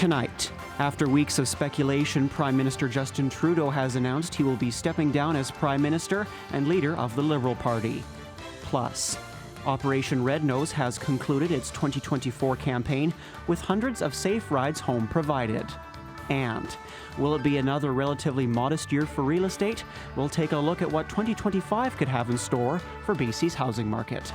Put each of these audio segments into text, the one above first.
Tonight, after weeks of speculation, Prime Minister Justin Trudeau has announced he will be stepping down as Prime Minister and leader of the Liberal Party. Plus, Operation Rednose has concluded its 2024 campaign with hundreds of safe rides home provided. And will it be another relatively modest year for real estate? We'll take a look at what 2025 could have in store for BC's housing market.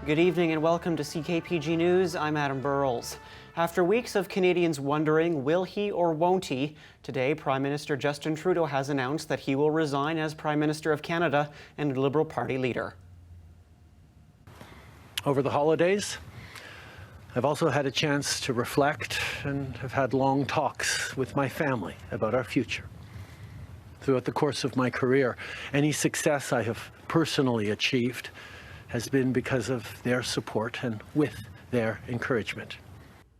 Good evening and welcome to CKPG News. I'm Adam Burles. After weeks of Canadians wondering, will he or won't he, today Prime Minister Justin Trudeau has announced that he will resign as Prime Minister of Canada and Liberal Party leader. Over the holidays, I've also had a chance to reflect and have had long talks with my family about our future. Throughout the course of my career, any success I have personally achieved has been because of their support and with their encouragement.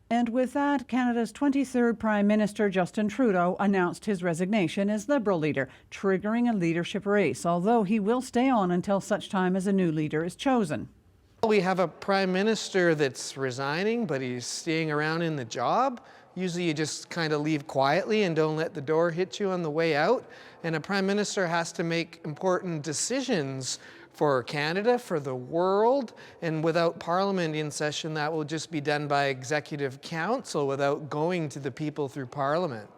And with that, Canada's 23rd Prime Minister Justin Trudeau announced his resignation as Liberal leader, triggering a leadership race, although he will stay on until such time as a new leader is chosen. We have a Prime Minister that's resigning, but he's staying around in the job. Usually you just kind of leave quietly and don't let the door hit you on the way out. And a Prime Minister has to make important decisions for Canada, for the world, and without Parliament in session, that will just be done by Executive Council without going to the people through Parliament.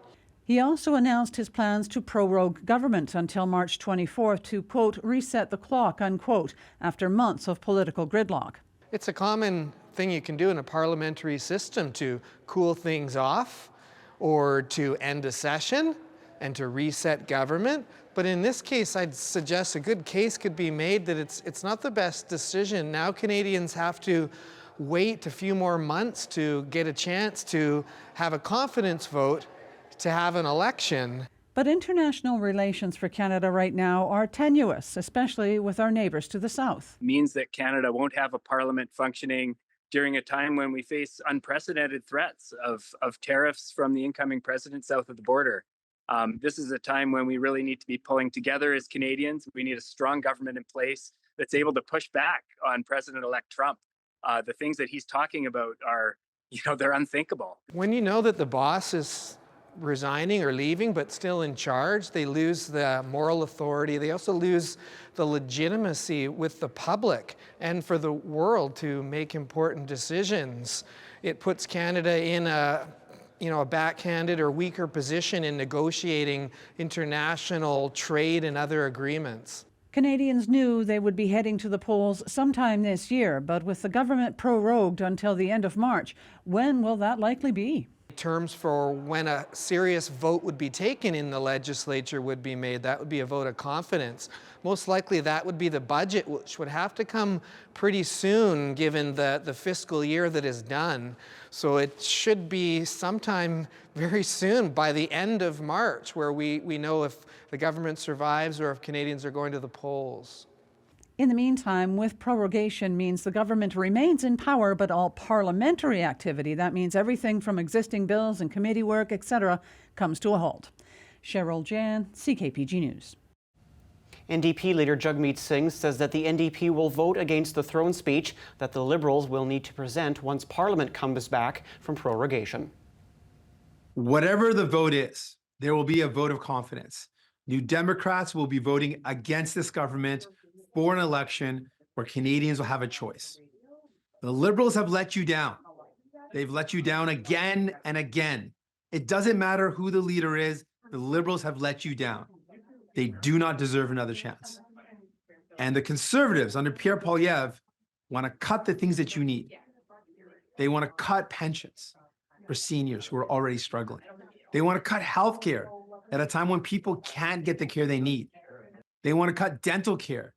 He also announced his plans to prorogue government until March 24th to, quote, reset the clock, unquote, after months of political gridlock. It's a common thing you can do in a parliamentary system to cool things off or to end a session and to reset government. But in this case, I'd suggest a good case could be made that it's not the best decision. Now Canadians have to wait a few more months to get a chance to have a confidence vote to have an election. But international relations for Canada right now are tenuous, especially with our neighbours to the south. It means that Canada won't have a parliament functioning during a time when we face unprecedented threats of tariffs from the incoming president south of the border. This is a time when we really need to be pulling together as Canadians. We need a strong government in place that's able to push back on President-elect Trump. The things that he's talking about are, they're unthinkable. When you know that the boss is resigning or leaving but still in charge, they lose the moral authority. They also lose the legitimacy with the public and for the world to make important decisions. It puts Canada in a backhanded or weaker position in negotiating international trade and other agreements. Canadians knew they would be heading to the polls sometime this year, but with the government prorogued until the end of March, when will that likely be? Terms for when a serious vote would be taken in the legislature would be made. That would be a vote of confidence. Most likely that would be the budget, which would have to come pretty soon given the fiscal year that is done. So it should be sometime very soon, by the end of March, where we know if the government survives or if Canadians are going to the polls. In the meantime, with prorogation means the government remains in power, but all parliamentary activity, that means everything from existing bills and committee work, etc., comes to a halt. Cheryl Jan, CKPG News. NDP leader Jagmeet Singh says that the NDP will vote against the throne speech that the Liberals will need to present once Parliament comes back from prorogation. Whatever the vote is, there will be a vote of confidence. New Democrats will be voting against this government for an election where Canadians will have a choice. The Liberals have let you down. They've let you down again and again. It doesn't matter who the leader is, the Liberals have let you down. They do not deserve another chance. And the Conservatives under Pierre Poilievre want to cut the things that you need. They want to cut pensions for seniors who are already struggling. They want to cut healthcare at a time when people can't get the care they need. They want to cut dental care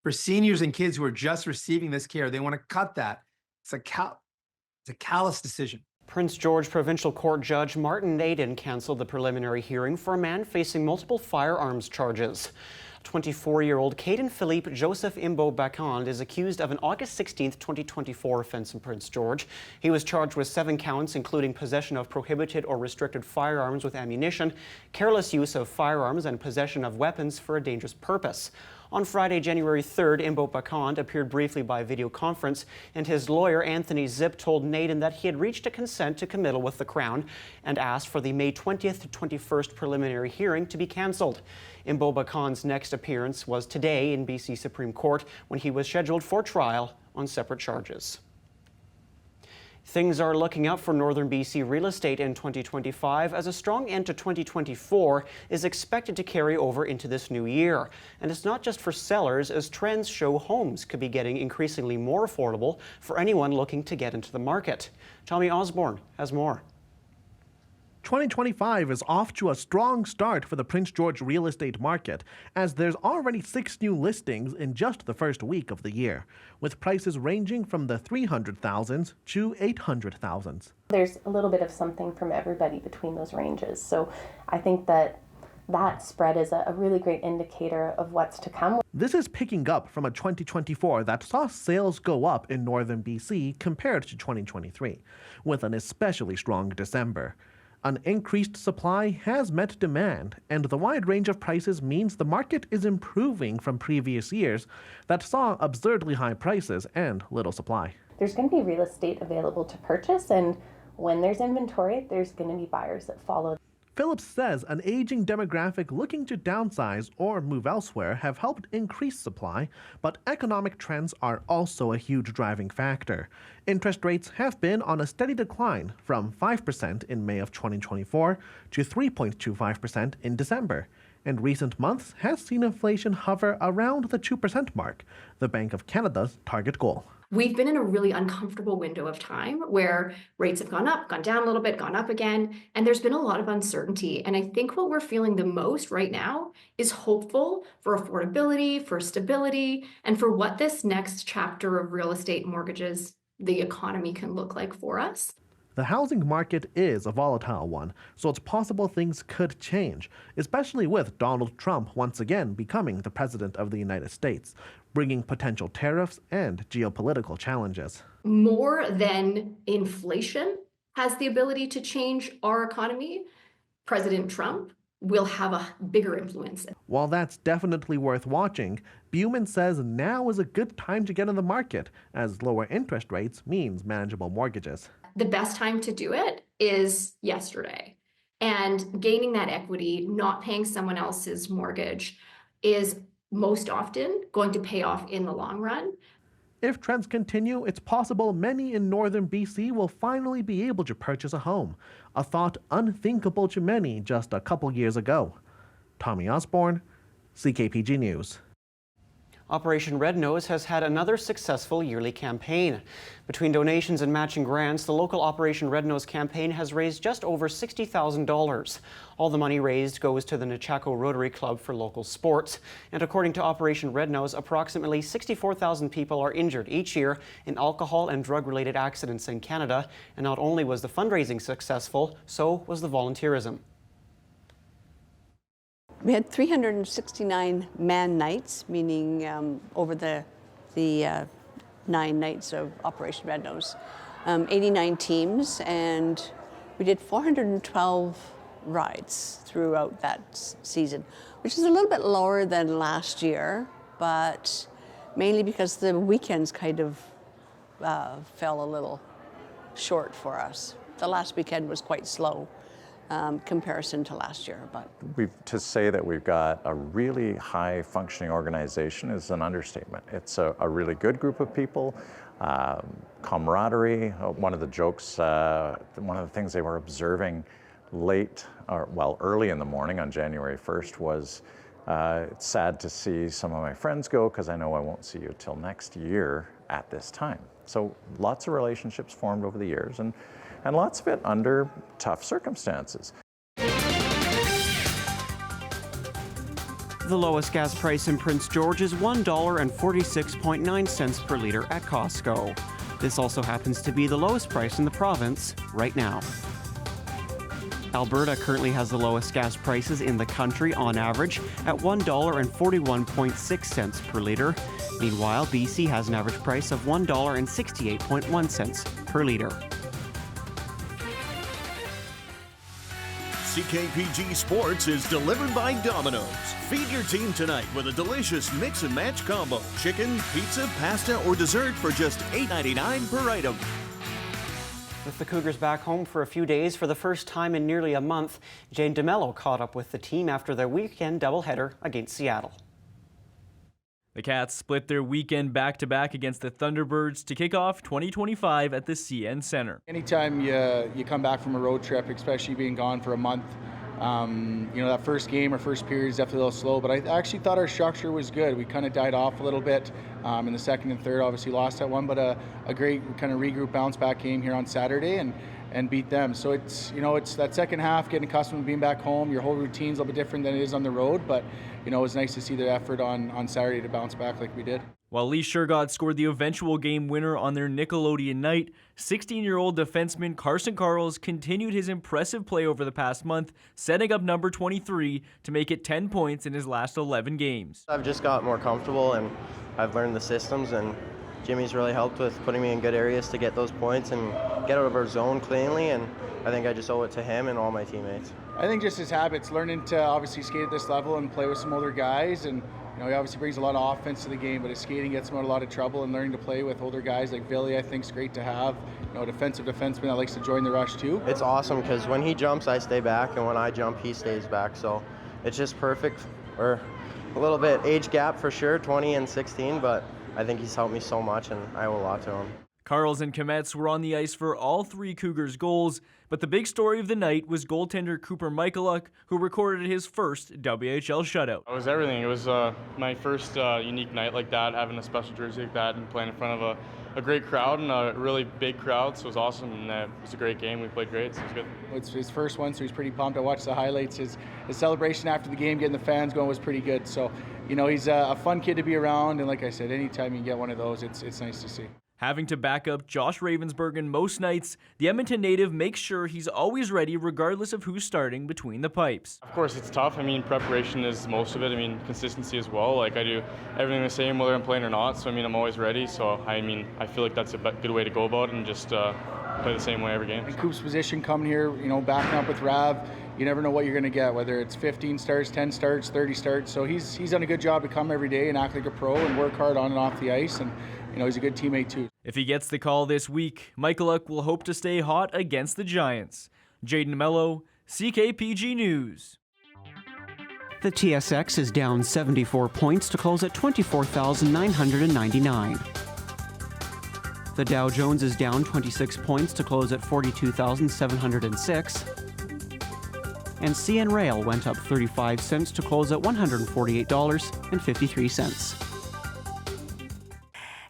for seniors and kids who are just receiving this care. They want to cut that. It's a callous decision. Prince George Provincial Court Judge Martin Naden cancelled the preliminary hearing for a man facing multiple firearms charges. 24-year-old Caden Philippe Joseph Imbo Bacond is accused of an August 16, 2024 offense in Prince George. He was charged with 7 counts, including possession of prohibited or restricted firearms with ammunition, careless use of firearms, and possession of weapons for a dangerous purpose. On Friday, January 3rd, Imbo Bakand appeared briefly by video conference, and his lawyer, Anthony Zip, told Naden that he had reached a consent to committal with the Crown and asked for the May 20th to 21st preliminary hearing to be cancelled. Imbo Bakand's next appearance was today in BC Supreme Court when he was scheduled for trial on separate charges. Things are looking up for northern BC real estate in 2025 as a strong end to 2024 is expected to carry over into this new year. And it's not just for sellers, as trends show homes could be getting increasingly more affordable for anyone looking to get into the market. Tommy Osborne has more. 2025 is off to a strong start for the Prince George real estate market, as there's already 6 new listings in just the first week of the year, with prices ranging from the 300,000s to 800,000s. There's a little bit of something from everybody between those ranges, so I think that spread is a really great indicator of what's to come. This is picking up from a 2024 that saw sales go up in northern BC compared to 2023, with an especially strong December. An increased supply has met demand, and the wide range of prices means the market is improving from previous years that saw absurdly high prices and little supply. There's going to be real estate available to purchase, and when there's inventory, there's going to be buyers that follow. Phillips says an aging demographic looking to downsize or move elsewhere have helped increase supply, but economic trends are also a huge driving factor. Interest rates have been on a steady decline from 5% in May of 2024 to 3.25% in December, and recent months has seen inflation hover around the 2% mark, the Bank of Canada's target goal. We've been in a really uncomfortable window of time where rates have gone up, gone down a little bit, gone up again, and there's been a lot of uncertainty. And I think what we're feeling the most right now is hopeful for affordability, for stability, and for what this next chapter of real estate mortgages, the economy can look like for us. The housing market is a volatile one, so it's possible things could change, especially with Donald Trump once again becoming the president of the United States, bringing potential tariffs and geopolitical challenges. More than inflation has the ability to change our economy, President Trump will have a bigger influence. While that's definitely worth watching, Buman says now is a good time to get in the market, as lower interest rates means manageable mortgages. The best time to do it is yesterday. And gaining that equity, not paying someone else's mortgage, is most often going to pay off in the long run. If trends continue, it's possible many in northern BC will finally be able to purchase a home, a thought unthinkable to many just a couple years ago. Tommy Osborne, CKPG News. Operation Rednose has had another successful yearly campaign. Between donations and matching grants, the local Operation Rednose campaign has raised just over $60,000. All the money raised goes to the Nechako Rotary Club for local sports. And according to Operation Rednose, approximately 64,000 people are injured each year in alcohol and drug-related accidents in Canada. And not only was the fundraising successful, so was the volunteerism. We had 369 man nights, meaning over the 9 nights of Operation Rednose, 89 teams, and we did 412 rides throughout that season, which is a little bit lower than last year, but mainly because the weekends kind of fell a little short for us. The last weekend was quite slow. Comparison to last year, but to say that we've got a really high functioning organization is an understatement. It's a really good group of people, camaraderie. One of the jokes, one of the things they were observing early in the morning on January 1st was, it's sad to see some of my friends go because I know I won't see you till next year at this time. So lots of relationships formed over the years, and lots of it under tough circumstances. The lowest gas price in Prince George is $1.46.9 per litre at Costco. This also happens to be the lowest price in the province right now. Alberta currently has the lowest gas prices in the country on average at $1.41.6 per litre. Meanwhile, BC has an average price of $1.68.1 per litre. CKPG Sports is delivered by Domino's. Feed your team tonight with a delicious mix and match combo. Chicken, pizza, pasta, or dessert for just $8.99 per item. With the Cougars back home for a few days for the first time in nearly a month, Jane DeMello caught up with the team after their weekend doubleheader against Seattle. The Cats split their weekend back-to-back against the Thunderbirds to kick off 2025 at the CN Centre. Anytime you come back from a road trip, especially being gone for a month, that first game or first period is definitely a little slow, but I actually thought our structure was good. We kind of died off a little bit in the second and third, obviously lost that one, but a great kind of regroup bounce back game here on Saturday and beat them. So it's that second half, getting accustomed to being back home. Your whole routine's a little bit different than it is on the road, but it was nice to see the effort on Saturday to bounce back like we did. While Lee Shergott scored the eventual game winner on their Nickelodeon night, 16-year-old defenseman Carson Carles continued his impressive play over the past month, setting up number 23 to make it 10 points in his last 11 games. I've just got more comfortable and I've learned the systems, and Jimmy's really helped with putting me in good areas to get those points and get out of our zone cleanly, and I think I just owe it to him and all my teammates. I think just his habits, learning to obviously skate at this level and play with some older guys, and he obviously brings a lot of offense to the game, but his skating gets him out of a lot of trouble, and learning to play with older guys like Billy, I think is great to have. A defensive defenseman that likes to join the rush too. It's awesome because when he jumps, I stay back, and when I jump, he stays back. So it's just perfect. Or a little bit age gap for sure, 20 and 16, but I think he's helped me so much, and I owe a lot to him. Carles and Kometz were on the ice for all three Cougars goals, but the big story of the night was goaltender Cooper Michaluk, who recorded his first WHL shutout. It was everything. It was my first unique night like that, having a special jersey like that and playing in front of a great crowd and a really big crowd, so it was awesome, and it was a great game. We played great, so it was good. It's his first one, so he's pretty pumped. I watched the highlights. His celebration after the game, getting the fans going, was pretty good. So, he's a fun kid to be around, and like I said, anytime you get one of those, it's nice to see. Having to back up Josh Ravensbergen most nights, the Edmonton native makes sure he's always ready regardless of who's starting between the pipes. Of course, it's tough. Preparation is most of it. Consistency as well. I do everything the same whether I'm playing or not, so I'm always ready. So, I feel like that's a good way to go about it and just play the same way every game. In Coop's position coming here, backing up with Rav, you never know what you're going to get, whether it's 15 starts, 10 starts, 30 starts. So he's done a good job to come every day and act like a pro and work hard on and off the ice, and he's a good teammate too. If he gets the call this week, Michaluk will hope to stay hot against the Giants. Jaden Mello, CKPG News. The TSX is down 74 points to close at 24,999. The Dow Jones is down 26 points to close at 42,706. And CN Rail went up 35 cents to close at $148.53.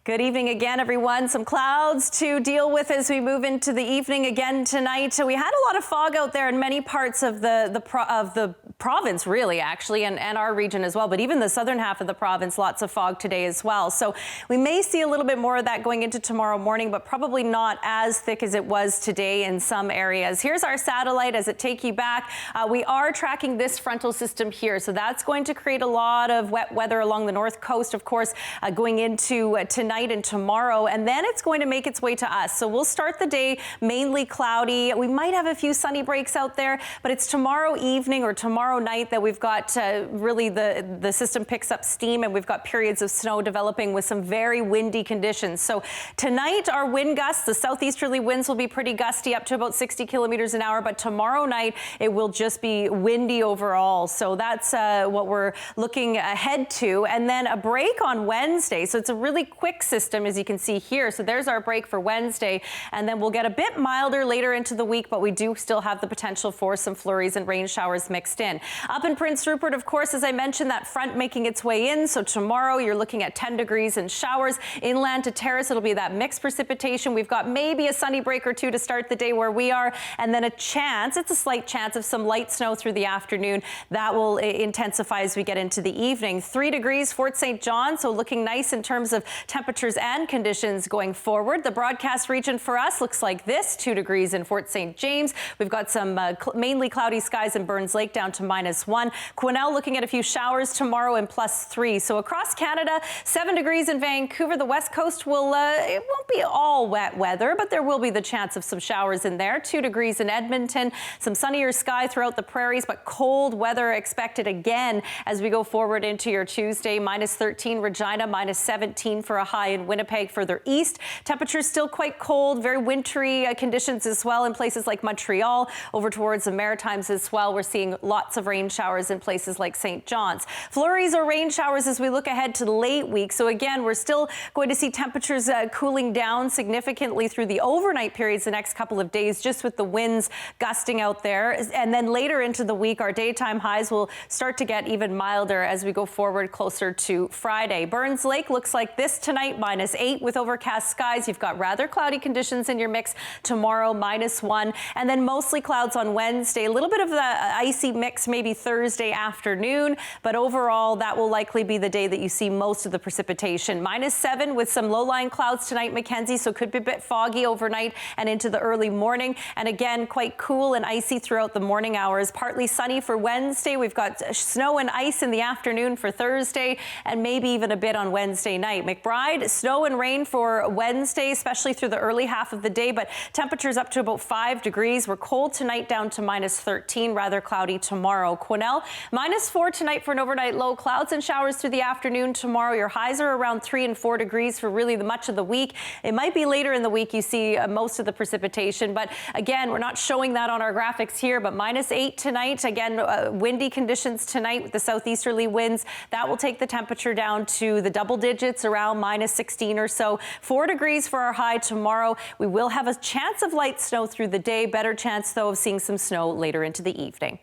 Good evening again, everyone. Some clouds to deal with as we move into the evening again tonight. We had a lot of fog out there in many parts of the province, really, actually, and our region as well. But even the southern half of the province, lots of fog today as well. So we may see a little bit more of that going into tomorrow morning, but probably not as thick as it was today in some areas. Here's our satellite as it takes you back. We are tracking this frontal system here, so that's going to create a lot of wet weather along the north coast, of course, going into tonight and tomorrow, and then it's going to make its way to us. So we'll start the day mainly cloudy. We might have a few sunny breaks out there, but it's tomorrow evening or tomorrow night that we've got really the system picks up steam, and we've got periods of snow developing with some very windy conditions. So tonight, our wind gusts, the southeasterly winds will be pretty gusty, up to about 60 kilometers an hour, but tomorrow night it will just be windy overall. So that's what we're looking ahead to. And then a break on Wednesday. So it's a really quick system, as you can see here. So there's our break for Wednesday, and then we'll get a bit milder later into the week, but we do still have the potential for some flurries and rain showers mixed in. Up in Prince Rupert, of course, as I mentioned, that front making its way in. So tomorrow you're looking at 10 degrees and showers. Inland to Terrace, it'll be that mixed precipitation. We've got maybe a sunny break or two to start the day where we are, and then it's a slight chance of some light snow through the afternoon. That will intensify as we get into the evening. 3 degrees Fort St. John, so looking nice in terms of temperatures and conditions going forward. The broadcast region for us looks like this: 2 degrees in Fort St. James. We've got some mainly cloudy skies in Burns Lake down to to -1. Quesnel looking at a few showers tomorrow and +3. So across Canada, 7 degrees in Vancouver. The west coast will, it won't be all wet weather, but there will be the chance of some showers in there. 2 degrees in Edmonton, some sunnier sky throughout the prairies, but cold weather expected again as we go forward into your Tuesday. -13 Regina, -17 for a high in Winnipeg. Further east, temperatures still quite cold, very wintry conditions as well in places like Montreal. Over towards the Maritimes as well, we're seeing lots of rain showers in places like St. John's. Flurries or rain showers as we look ahead to the late week. So again, we're still going to see temperatures cooling down significantly through the overnight periods the next couple of days, just with the winds gusting out there. And then later into the week, our daytime highs will start to get even milder as we go forward closer to Friday. Burns Lake looks like this tonight, -8 with overcast skies. You've got rather cloudy conditions in your mix tomorrow, -1. And then mostly clouds on Wednesday. A little bit of the icy mix maybe Thursday afternoon, but overall that will likely be the day that you see most of the precipitation. -7 with some low-lying clouds tonight, Mackenzie, so could be a bit foggy overnight and into the early morning. And again, quite cool and icy throughout the morning hours. Partly sunny for Wednesday. We've got snow and ice in the afternoon for Thursday, and maybe even a bit on Wednesday night. McBride, snow and rain for Wednesday, especially through the early half of the day, but temperatures up to about 5 degrees. We're cold tonight, down to -13, rather cloudy tomorrow. Quesnel, -4 tonight for an overnight low. Clouds and showers through the afternoon tomorrow. Your highs are around 3 and 4 degrees for really much of the week. It might be later in the week you see most of the precipitation, but again, we're not showing that on our graphics here, but -8 tonight. Again, windy conditions tonight with the southeasterly winds. That will take the temperature down to the double digits, around -16 or so. 4 degrees for our high tomorrow. We will have a chance of light snow through the day. Better chance, though, of seeing some snow later into the evening.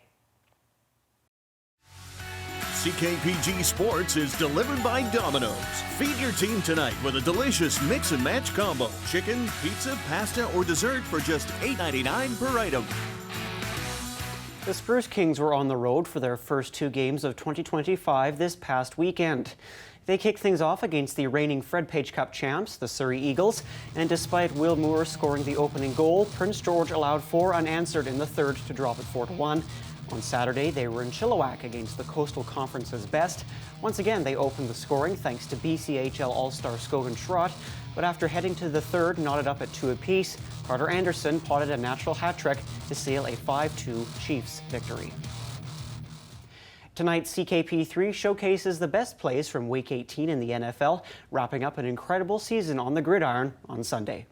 CKPG Sports is delivered by Domino's. Feed your team tonight with a delicious mix and match combo. Chicken, pizza, pasta, or dessert for just $8.99 per item. The Spruce Kings were on the road for their first 2 games of 2025 this past weekend. They kicked things off against the reigning Fred Page Cup champs, the Surrey Eagles, and despite Will Moore scoring the opening goal, Prince George allowed 4 unanswered in the third to drop it 4-1. On Saturday, they were in Chilliwack against the Coastal Conference's best. Once again, they opened the scoring thanks to BCHL All-Star Scogan Trott, but after heading to the third, knotted up at 2 apiece, Carter Anderson potted a natural hat trick to seal a 5-2 Chiefs victory. Tonight, CKP3 showcases the best plays from Week 18 in the NFL, wrapping up an incredible season on the gridiron on Sunday.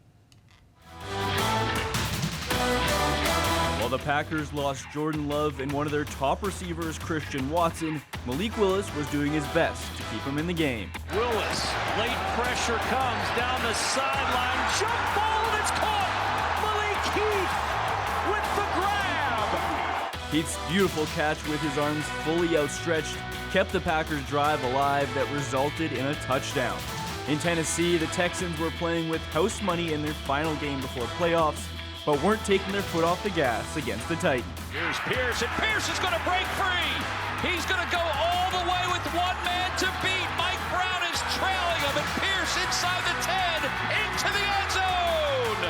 While the Packers lost Jordan Love and one of their top receivers, Christian Watson, Malik Willis was doing his best to keep him in the game. Willis, late pressure comes down the sideline, jump ball, and it's caught! Malik Heath with the grab! Heath's beautiful catch with his arms fully outstretched kept the Packers' drive alive that resulted in a touchdown. In Tennessee, the Texans were playing with house money in their final game before playoffs, but weren't taking their foot off the gas against the Titans. Here's Pierce, and Pierce is going to break free. He's going to go all the way with one man to beat. Mike Brown is trailing him, and Pierce inside the 10, into the end zone.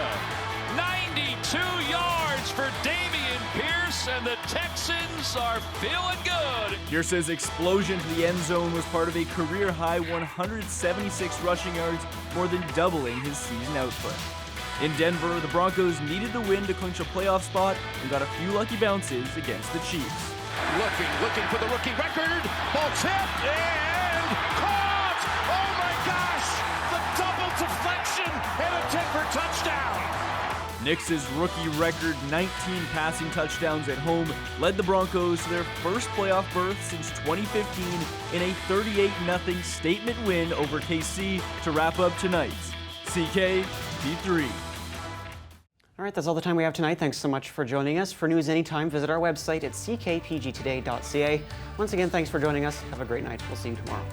92 yards for Dameon Pierce, and the Texans are feeling good. Pierce's explosion to the end zone was part of a career-high 176 rushing yards, more than doubling his season output. In Denver, the Broncos needed the win to clinch a playoff spot and got a few lucky bounces against the Chiefs. Looking for the rookie record. Ball tipped and caught! Oh my gosh! The double deflection and a Denver touchdown! Knicks' rookie record 19 passing touchdowns at home led the Broncos to their first playoff berth since 2015 in a 38-0 statement win over KC to wrap up tonight's CKP3. All right, that's all the time we have tonight. Thanks so much for joining us. For news anytime, visit our website at ckpgtoday.ca. Once again, thanks for joining us. Have a great night. We'll see you tomorrow.